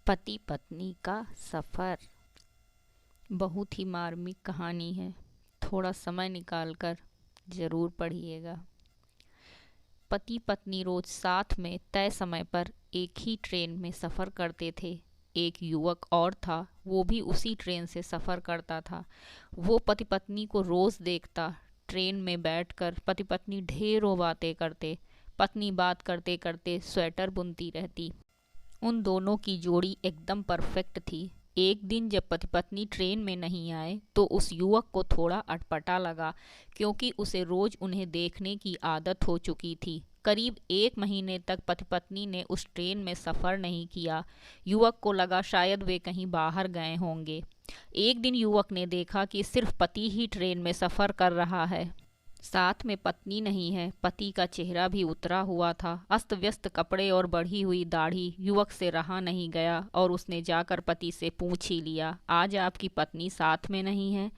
पति पत्नी का सफ़र बहुत ही मार्मिक कहानी है। थोड़ा समय निकालकर ज़रूर पढ़िएगा। पति पत्नी रोज साथ में तय समय पर एक ही ट्रेन में सफ़र करते थे। एक युवक और था, वो भी उसी ट्रेन से सफ़र करता था। वो पति पत्नी को रोज़ देखता। ट्रेन में बैठकर पति पत्नी ढेरों बातें करते। पत्नी बात करते करते स्वेटर बुनती रहती। उन दोनों की जोड़ी एकदम परफेक्ट थी। एक दिन जब पति पत्नी ट्रेन में नहीं आए तो उस युवक को थोड़ा अटपटा लगा, क्योंकि उसे रोज उन्हें देखने की आदत हो चुकी थी। करीब 1 महीने तक पति पत्नी ने उस ट्रेन में सफ़र नहीं किया। युवक को लगा शायद वे कहीं बाहर गए होंगे। एक दिन युवक ने देखा कि सिर्फ पति ही ट्रेन में सफ़र कर रहा है, साथ में पत्नी नहीं है। पति का चेहरा भी उतरा हुआ था, अस्त व्यस्त कपड़े और बढ़ी हुई दाढ़ी। युवक से रहा नहीं गया और उसने जाकर पति से पूछ ही लिया, आज आपकी पत्नी साथ में नहीं है?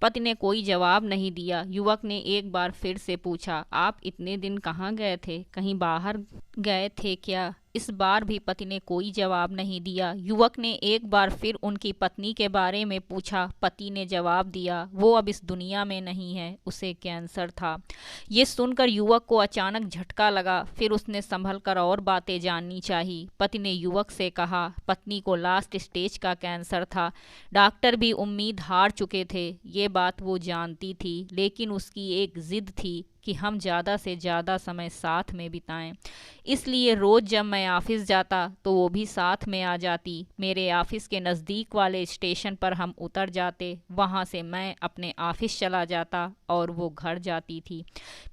पति ने कोई जवाब नहीं दिया। युवक ने एक बार फिर से पूछा, आप इतने दिन कहाँ गए थे? कहीं बाहर गए थे क्या? इस बार भी पति ने कोई जवाब नहीं दिया। युवक ने एक बार फिर उनकी पत्नी के बारे में पूछा। पति ने जवाब दिया, वो अब इस दुनिया में नहीं है, उसे कैंसर था। ये सुनकर युवक को अचानक झटका लगा। फिर उसने संभल कर और बातें जाननी चाहिए। पति ने युवक से कहा, पत्नी को लास्ट स्टेज का कैंसर था। डॉक्टर भी उम्मीद हार चुके थे। ये बात वो जानती थी, लेकिन उसकी एक जिद थी कि हम ज़्यादा से ज़्यादा समय साथ में बिताएं। इसलिए रोज़ जब मैं ऑफिस जाता तो वो भी साथ में आ जाती। मेरे ऑफिस के नज़दीक वाले स्टेशन पर हम उतर जाते। वहाँ से मैं अपने ऑफिस चला जाता और वो घर जाती थी।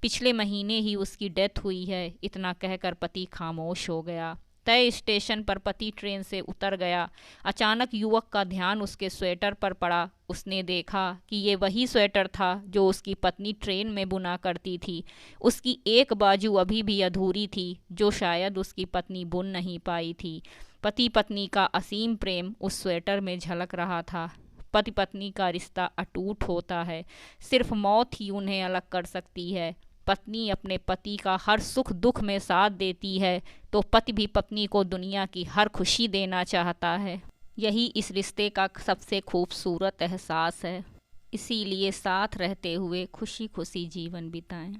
पिछले महीने ही उसकी डेथ हुई है। इतना कहकर पति खामोश हो गया। तय स्टेशन पर पति ट्रेन से उतर गया। अचानक युवक का ध्यान उसके स्वेटर पर पड़ा। उसने देखा कि ये वही स्वेटर था जो उसकी पत्नी ट्रेन में बुना करती थी। उसकी एक बाजू अभी भी अधूरी थी, जो शायद उसकी पत्नी बुन नहीं पाई थी। पति पत्नी का असीम प्रेम उस स्वेटर में झलक रहा था। पति पत्नी का रिश्ता अटूट होता है, सिर्फ मौत ही उन्हें अलग कर सकती है। पत्नी अपने पति का हर सुख दुख में साथ देती है, तो पति भी पत्नी को दुनिया की हर खुशी देना चाहता है। यही इस रिश्ते का सबसे खूबसूरत एहसास है। इसीलिए साथ रहते हुए खुशी खुशी जीवन बिताएं।